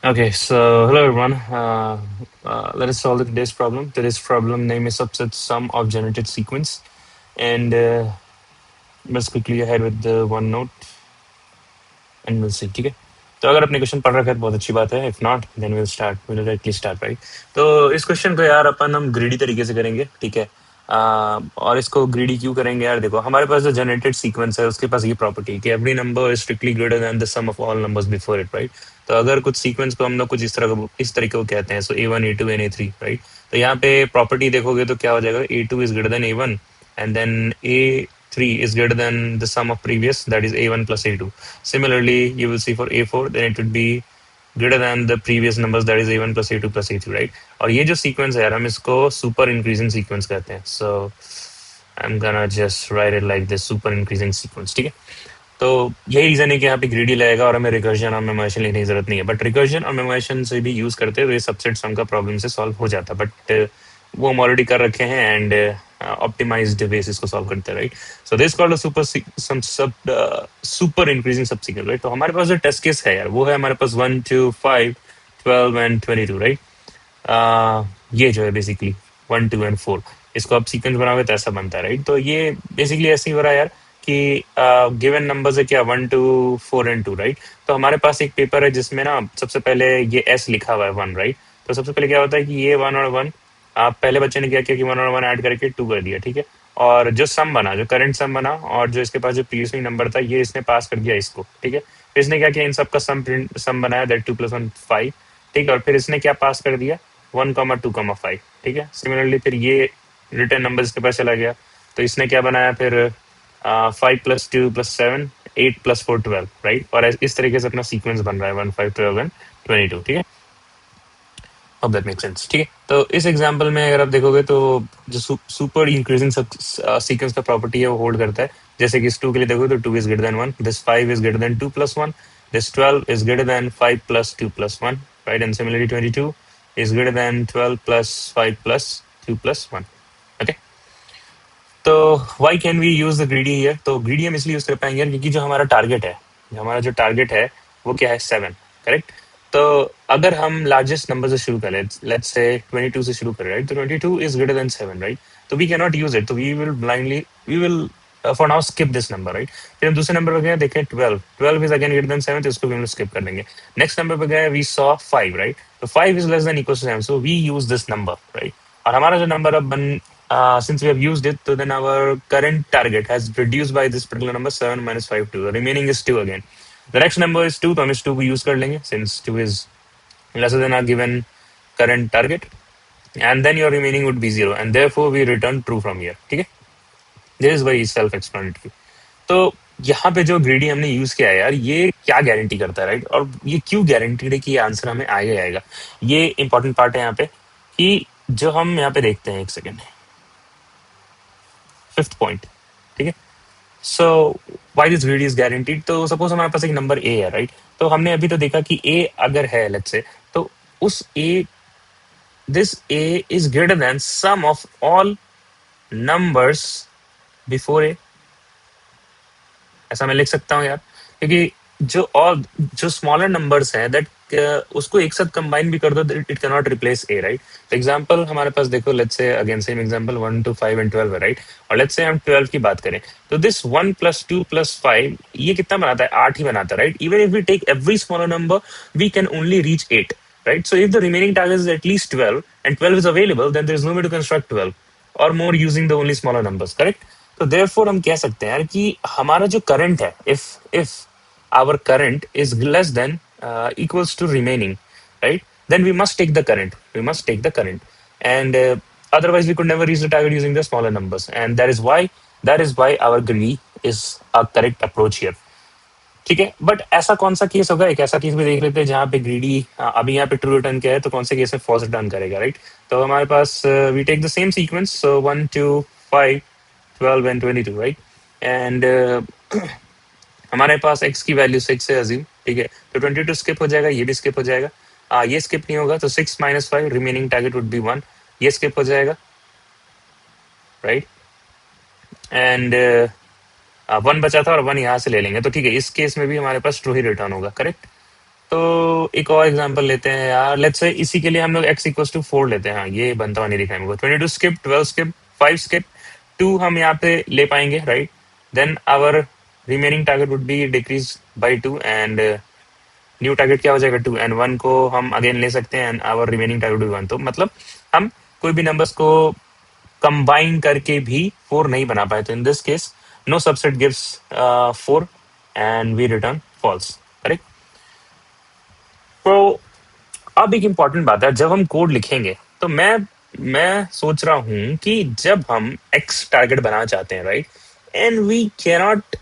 Okay, so hello everyone. Let us solve today's problem. Today's problem name is subset sum of generated sequence, and let's quickly ahead with the one note, and we'll see. ठीक है? तो अगर आपने question पढ़ रखा है तो बहुत अच्छी बात है. If not, then we'll directly start, right? तो इस क्वेश्चन को यार अपन हम ग्रीडी तरीके से करेंगे, ठीक है? और इसको ग्रीडी क्यों करेंगे यार? देखो हमारे पास जो जनरेटेड सीक्वेंस है उसके पास ये प्रॉपर्टी कि every number is strictly greater than the sum of all numbers before it, right? तो अगर कुछ सीक्वेंस को हम लोग कुछ इस तरीके को कहते हैं, सो A1 A2 and A3, right? तो यहाँ पे प्रॉपर्टी देखोगे तो क्या हो जाएगा, A2 is greater then A1 and then A3 is greater than the sum of previous, that is A1 plus A2. Similarly, you will see for A4, then it would be greater than the previous numbers, that is A1 plus A2 plus A3, right? और ये जो sequence है यार, हम इसको super increasing sequence कहते हैं. So I am gonna just write it like this, super increasing sequence, ठीक है? तो यही रीजन है कि यहाँ पे ग्रीडी लगेगा और हमें रिकर्जन और मेमोरेशन लिखने की जरूरत नहीं है. बट रिकर्जन और मेमोरेशन से भी यूज करते हुए सबसेट सम का प्रॉब्लम से सॉल्व हो जाता, बट वो हम ऑलरेडी कर रखे हैं एंड ऑप्टिमाइज्ड बेसिस को सॉल्व करते हैं, right? So this called super increasing सब सीक्वेंस, राइट? तो हमारे पास जो टेस्ट केस है यार, वो है हमारे पास 1 2 5 12 एंड 22, राइट? ये जो है बेसिकली 1 2 एंड 4, इसको आप सीक्वेंस बनाओगे तो ऐसा बनता है, राइट? तो ये बेसिकली ऐसे ही हो रहा है यार कि गिवन नंबर्स है क्या 1 2 4 एंड 2, राइट? तो हमारे पास एक पेपर है जिसमें ना सबसे पहले ये एस लिखा हुआ है 1, राइट? तो सबसे पहले क्या होता है कि ये 1 और 1, आप पहले बच्चे ने क्या किया कि 1 और 1 ऐड करके 2 कर दिया, ठीक है? और जो सम बना, जो करंट सम बना, और जो इसके पास जो प्रीवियसली नंबर था, ये इसने पास कर दिया इसको, ठीक है? फिर इसने क्या किया, इन सबका सम बनाया, दैट 2 + 1 5, ठीक है? और फिर इसने क्या पास कर दिया, 1, 2, 5, ठीक है? सिमिलरली फिर ये रिटर्न नंबर इसके पास चला गया, तो इसने क्या बनाया फिर 5 + 2 + 7 8 + 4 12, राइट? और इस तरीके से अपना सीक्वेंस बन रहा है 1 5 12 एंड 22, ठीक है? अब दैट मेक सेंस, ठीक है? तो इस एग्जांपल में अगर आप देखोगे तो जो सुपर इंक्रीजिंग सीक्वेंस का प्रॉपर्टी है वो होल्ड करता है. जैसे कि इस 2 के लिए देखो तो 2 is greater than 1, this 5 is greater than 2 + 1, this 12 is greater than 5 + 2 + 1, right? And similarly 22 is greater than 12 + 5 + 2 + 1. Okay, तो why can we use the greedy here? तो ग्रीडी हम इसलिए यूज कर पाएंगे क्योंकि जो हमारा टारगेट है, वो क्या है, 7, करेक्ट? तो अगर हम लार्जेस्ट नंबर से शुरू करें, लेट्स से 22 से शुरू करें, राइट? तो 22 इज ग्रेटर देन 7, राइट? तो we can not use it, तो we will for now skip this number, right? फिर हम दूसरे नंबर पर गए, देखें 12 इज अगेन ग्रेटर देन 7, तो इसको भी हम स्किप कर देंगे. नेक्स्ट नंबर पर गए, वी सॉ 5, राइट? तो 5 is less than equal to 7, so we use this number, right? और हमारा जो नंबर अब since we have used it, so then our current target has reduced by this particular number, 7 minus 5 2. The remaining is 2 again. The next number is 2, तो हम इस 2 को use कर लेंगे since 2 is lesser than our given current target, and then your remaining would be 0, and therefore we return true from here, ठीक है? This is very self-explanatory. तो यहाँ पे जो ग्रीडी हमने यूज किया है यार, ये क्या गारंटी करता है, राइट? और ये क्यों गारंटीड है कि ये आंसर हमें आएगा ही आएगा? ये इंपॉर्टेंट पार्ट है यहाँ पे कि जो हम यहाँ पे देखते हैं, एक सेकेंड, 5th पॉइंट, ठीक है? So why this greedy is guaranteed? तो सपोज हमारे पास एक नंबर ए है, राइट? तो हमने अभी तो देखा कि ए अगर है, लेट्स से, तो उस A this A is greater than sum of all numbers before A. ऐसा मैं लिख सकता हूँ यार, क्योंकि जो स्मॉलर नंबर्स हैं दैट उसको एक साथ कंबाइन भी कर दो, it can not replace A, right? तो एग्जांपल हमारे पास देखो, let's say again same example 1 2 5 and 12 है, राइट? और लेट्स से हम 12 की बात करें, तो दिस 1 + 2 + 5 ये कितना बनाता है, 8 ही बनाता है, right? Even if we take every smaller number, we can only reach 8, right? So if the remaining target is at least 12 and 12 is available, then there is no way to construct 12 or more using the only smaller numbers, correct? तो therefore हम कह सकते हैं यार कि हमारा जो current है, if our current is less than equals to remaining, right? Then we must take the current. And otherwise we could never reach the target using the smaller numbers. And that is why our greedy is a correct approach here. ठीक है, but ऐसा कौन सा case होगा, एक ऐसा case भी देख लेते हैं जहाँ पे ग्रीडी अभी यहाँ पे ट्रू रिटर्न किया है, तो कौन से केस में फॉल्स रिटर्न करेगा, राइट? तो हमारे पास we take the same sequence, so 1 2 5 12 and 22, right? And हमारे पास x की वैल्यू 6 है अजीम, ठीक है? तो 22 स्किप हो जाएगा, ये भी स्किप हो जाएगा, ये स्किप नहीं होगा, तो 6 - 5 रिमेनिंग टारगेट वुड बी 1, ये स्किप हो जाएगा, राइट? एंड 1 बचा था और 1 यहाँ से ले लेंगे, तो ठीक है, इस केस में भी हमारे पास ट्रू ही रिटर्न होगा, करेक्ट? तो एक और एग्जांपल लेते हैं यार, लेट्स से इसी के लिए हम लोग x इक्वल्स टू 4 लेते हैं। हाँ, ये बनता हुआ नहीं दिखा है मेरे को। 22 स्किप, 12 स्किप, 5 स्किप, 2 हम यहाँ पे ले पाएंगे, right? Then our remaining target would be decrease by 2 and new target क्या हो जाएगा 2, एंड 1 को हम अगेन ले सकते हैं एंड आवर रिमेनिंग टारगेट भी 1। तो मतलब हम कोई भी नंबर्स को कंबाइन करके भी 4 नहीं बना पाए। तो in this case no subset gives 4 and we return false, correct? तो अब एक इंपॉर्टेंट बात है, जब हम कोड लिखेंगे तो मैं सोच रहा हूं कि जब हम एक्स टारगेट बनाना चाहते हैं, right, and we cannot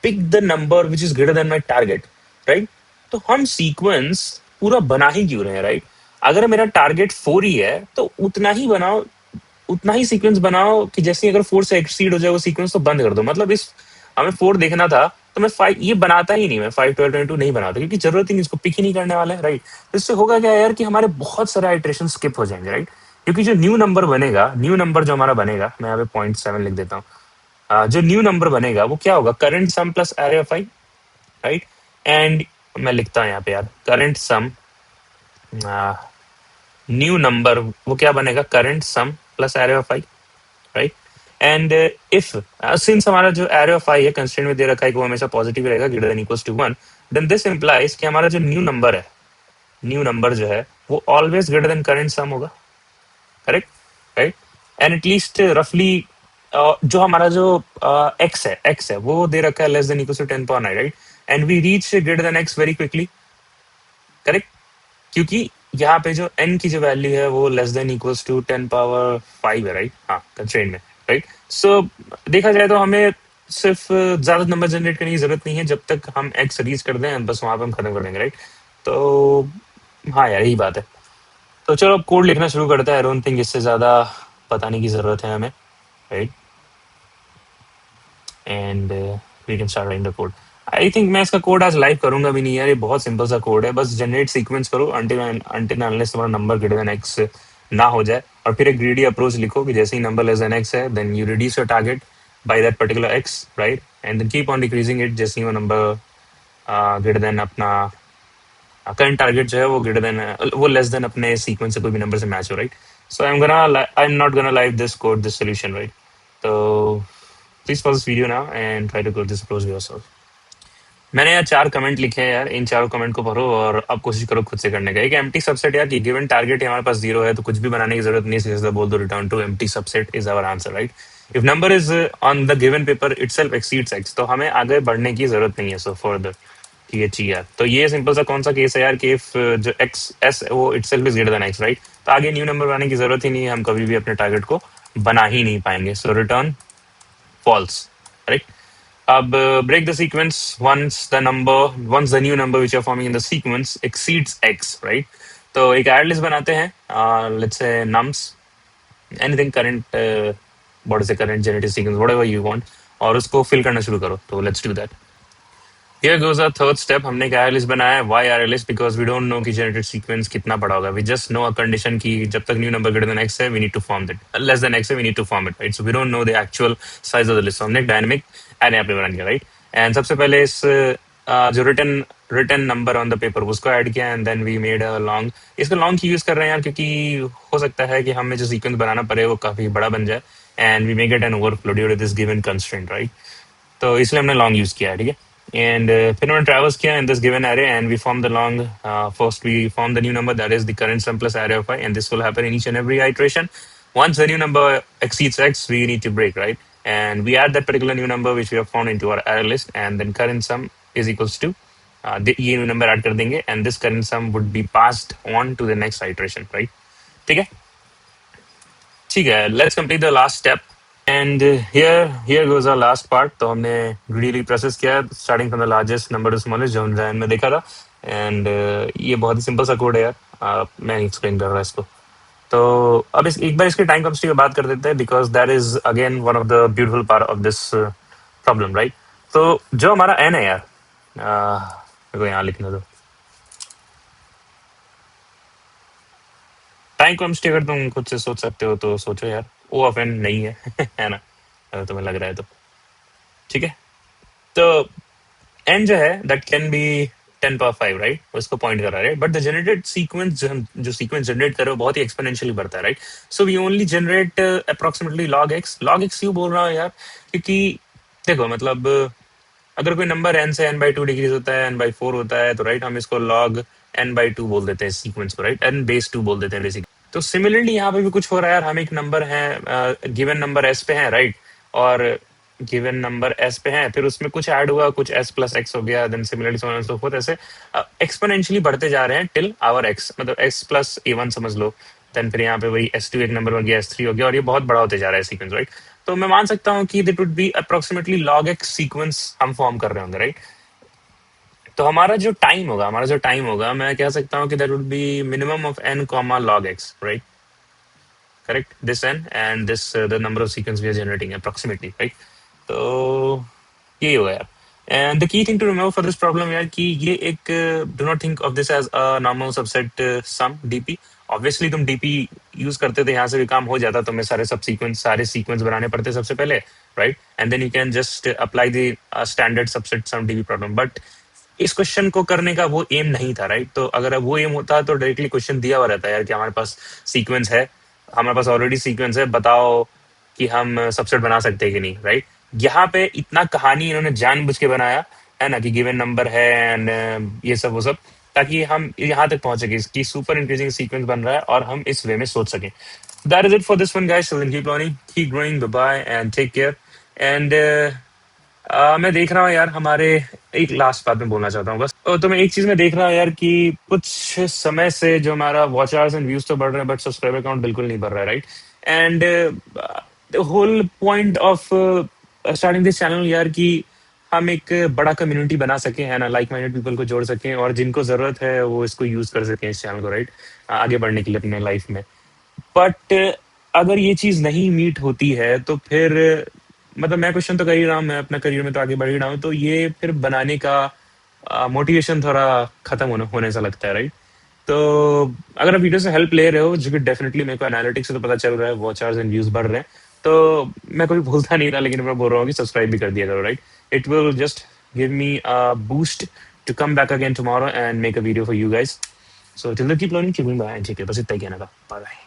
pick the number which is greater than my target, right, तो हम सीक्वेंस पूरा बना ही क्यों रहे हैं, राइट? अगर मेरा टारगेट 4 ही है तो उतना ही बनाओ, उतना ही सीक्वेंस बनाओ कि जैसे ही अगर 4 से एक्सीड हो जाए वो सीक्वेंस तो बंद कर दो। मतलब इस हमें 4 देखना था तो मैं 5 ये बनाता ही नहीं, मैं 5 12 22 नहीं बनाता, क्योंकि जरूरत ही नहीं, इसको पिक ही नहीं करने वाला है, राइट? तो इससे होगा क्या यार कि हमारे बहुत सारे आइट्रेशन स्किप हो जाएंगे, राइट? क्योंकि जो न्यू नंबर बनेगा, न्यू नंबर जो हमारा बनेगा, मैं यहाँ पे 0.7 लिख देता हूँ। जो न्यू नंबर बनेगा वो क्या होगा, current sum plus array of I, right? And मैं लिखता हूँ यहाँ पे यार, करंट सम न्यू नंबर वो क्या बनेगा, current sum plus array of I, right? And if since हमारा जो एरे ऑफ आई है कंस्ट्रेंट में दे रखा है कि वो हमेशा पॉजिटिव रहेगा, greater than equals to 1, then this implies कि हमारा जो न्यू नंबर है, न्यू नंबर जो है वो always greater than current sum होगा, करेक्ट? राइट? एंड एटलीस्ट रफली जो हमारा जो एक्स है वो दे रखा है less than equals to 10 power 9, right? And we reach greater than x very quickly, correct? क्योंकि यहाँ पे जो n की जो वैल्यू है वो less than equals to 10 power 5 है, राइट? हाँ, कंस्ट्रेंट में, राइट? सो देखा जाए तो हमें सिर्फ ज्यादा नंबर जनरेट करने की जरूरत नहीं है, जब तक हम x रीच कर दें बस वहां पे हम खत्म कर देंगे, राइट? तो हाँ यार, यही बात है। तो चलो अब कोड लिखना शुरू करते हैं। आई डोंट थिंक इससे ज्यादा बताने की जरूरत है हमें, right? And we can start writing the code. I think मैं इसका कोड आज लाइव करूंगा भी नहीं यार, ये बहुत सिंपल सा कोड है, बस जनरेट सीक्वेंस करो अंटिल अनलेस तुम्हारा नंबर ग्रेटर देन एक्स ना हो जाए, और फिर एक ग्रीडी अप्रोच लिखो कि जैसे ही नंबर लेस देन एक्स है then you reduce your target by that particular X, right? And then keep on decreasing it जैसे ही वो नंबर ग्रेटर देन अपना करंट टारगेट जो है वो ग्रेटर देन वो लेस देन अपने सीक्वेंस से कोई भी नंबर से मैच हो, right? So I am not gonna live this code, this solution, right? तो please pause this video now and try to code this approach yourself. मैंने यार 4 कमेंट लिखे हैं यार, इन चारों कमेंट को पढ़ो और अब कोशिश करो खुद से करने का। एक एम्प्टी सबसेट यार, कि गिवन टारगेट हमारे पास 0 है तो कुछ भी बनाने की जरूरत नहीं, सीधा बोल दो return to empty subset is our answer, right? If number is on the given paper itself exceeds x, तो हमें आगे बढ़ने की जरूरत नहीं है सो फर्दर, ठीक है जी यार। तो ये सिंपल सा कौन सा केस है यार कि इफ जो एक्स एस वो itself is greater than x, right? तो आगे न्यू नंबर बनाने की जरूरत ही नहीं है, हम कभी भी अपने टारगेट को बना ही नहीं पाएंगे, सो रिटर्न फॉल्स, राइट? अब break the sequence once the new number which you're forming in the sequence exceeds x, right? तो एक ऐड लिस्ट बनाते हैं, let's say nums, anything current, what is the current generated sequence, whatever you want, और उसको fill करना शुरू करो। तो let's do that. Here goes our third step. हमने एक array list बनाया है। Why array list? Because we don't know कि generated sequence कितना बड़ा होगा। We just know a condition कि जब तक new number greater than x है, we need to form that. Less than x है, we need to form it, right? So we don't know the actual size of the list. So हमने एक dynamic array यहाँ पे बना दिया, right? And सबसे पहले इस जो written number on the paper उसको ऐड किया, and then we made a long। इसका long क्यों यूज कर रहे हैं यार, क्योंकि हो सकता है कि हमें जो sequence बनाना पड़े वो काफी बड़ा बन जाए, and we may get an overflow due to this given constraint, right? तो इसलिए हमने लॉन्ग यूज किया है, ठीक है? एंड फिर हमने ट्रैवर्स किया in this given array and we form the long, first we form the new number that is the current sum plus array of i, and this will happen in each and every iteration. Once the new number exceeds x, we need to break, right? And we add that particular new number which we have found into our array list, and then current sum is equals to ये new number add कर देंगे, and this current sum would be passed on to the next iteration, right? ठीक है, ठीक है, let's complete the last step. And here goes our last part. तो हमने greedily process किया starting from the largest number to smallest, जो हमने में देखा था। एंड ये बहुत ही सिंपल सा कोड है यार, मैं एक्सप्लेन कर रहा इसको। तो अब एक बार इसके टाइम कॉम्प्लेक्सिटी की बात कर देते हैं, because that is again one of the beautiful part of this problem, right? तो जो हमारा एन है यार, मेरे को यहाँ लिखने दो। टाइम कॉम्प्लेक्सिटी अगर तुम खुद से सोच सकते हो तो सोचो यार, ओ ऑफ एन नहीं है है ना, अगर तुम्हें लग रहा है तो, ठीक है? तो एन जो है that can be 10 power 5, right, उसको पॉइंट कर रहा है, right, but the generated sequence जो सीक्वेंस जनरेट कर रहे हो बहुत ही एक्सपोनेंशियली बढ़ता है, right. So we only generate approximately log x क्यों बोल रहा हूँ यार, क्योंकि देखो मतलब अगर कोई नंबर n से n/2 डिक्रीज होता है, n/4 होता है, तो राइट हम इसको log n/2 बोल देते हैं सीक्वेंस को, राइट, n/2 बोल देते हैं बेसिकली। तो सिमिलरली यहाँ पे भी कुछ हो रहा है यार, हम एक नंबर है, गिवन नंबर एस पे है, राइट, और गिवन नंबर एस पे है, फिर उसमें कुछ ऐड हुआ, कुछ एस प्लस एक्स हो गया, then similarly so on and so forth, ऐसे एक्सपोनेंशियली बढ़ते जा रहे हैं टिल आवर एक्स, मतलब एक्स प्लस a1 समझ लो, देन फिर यहाँ पे वही s2 एक नंबर हो गया, s3 हो गया, और ये बहुत बड़ा होते जा रहा है सीक्वेंस, राइट। तो मैं मान सकता हूँ कि that would be approximately log x sequence हम फॉर्म कर रहे होंगे, राइट। तो हमारा जो टाइम होगा मैं कह सकता हूँ कि that would be minimum of n comma log x, right, correct, this n and this the number of sequence we are generating approximately, right. तो यही होगा यार। And the key thing to remember for this problem यार कि ये एक, do not think of this as a normal subset sum DP. Obviously तुम DP use करते थे, यहाँ से भी काम हो जाता, तुम्हें सारे सीक्वेंस बनाने पड़ते सबसे पहले, right, and then you can just apply the standard subset sum DP problem, but इस क्वेश्चन को करने का वो एम नहीं था, राइट। तो अगर अब वो एम होता तो डायरेक्टली क्वेश्चन दिया हुआ रहता है यार कि हमारे पास सीक्वेंस है, हमारे पास ऑलरेडी सीक्वेंस है, बताओ कि हम सबसेट बना सकते हैं कि नहीं, राइट। यहाँ पे इतना कहानी इन्होंने जानबूझ के बनाया है ना, कि गिवन नंबर है एंड ये सब वो सब, ताकि हम यहाँ तक पहुंच सके इसकी सुपर इंक्रीजिंग सीक्वेंस बन रहा है और हम इस वे में सोच सकें। That is it for this one guys, so then keep learning, keep growing, bye bye and take care। And मैं देख रहा हूँ यार हमारे, एक लास्ट बात मैं बोलना चाहता हूँ बस, तो मैं एक चीज में देख रहा हूँ यार कि कुछ समय से जो हमारा वॉच आवर्स एंड व्यूज तो बढ़ रहे हैं, बट सब्सक्राइबर काउंट बिल्कुल नहीं बढ़ रहा है, right. And the whole point of starting this channel यार कि हम एक बड़ा कम्युनिटी बना सके, है ना, लाइक माइंडेड पीपल को जोड़ सकें, और जिनको जरूरत है वो इसको यूज कर सकें इस चैनल को, राइट, आगे बढ़ने के लिए अपने लाइफ में। बट अगर ये चीज नहीं मीट होती है तो फिर मतलब मैं क्वेश्चन तो कर ही रहा हूँ, मैं अपना करियर में तो आगे बढ़ ही रहा हूँ, तो ये फिर बनाने का मोटिवेशन थोड़ा खत्म होने सा लगता है, राइट। तो अगर आप वीडियो से हेल्प ले रहे हो, जो कि डेफिनेटली मेरे को एनालिटिक्स से तो पता चल रहा है, वॉच आवर्स एंड व्यूज बढ़ रहे हैं, तो मैं कभी भूलता नहीं था, लेकिन मैं बोल रहा हूँ कि सब्सक्राइब भी कर दिया करो, right. It will just give me a boost to come back again tomorrow and make a video for you guys. So till then keep learning, keep going, bye, ठीक है, बस इतना ही कहना था, बाय बाय।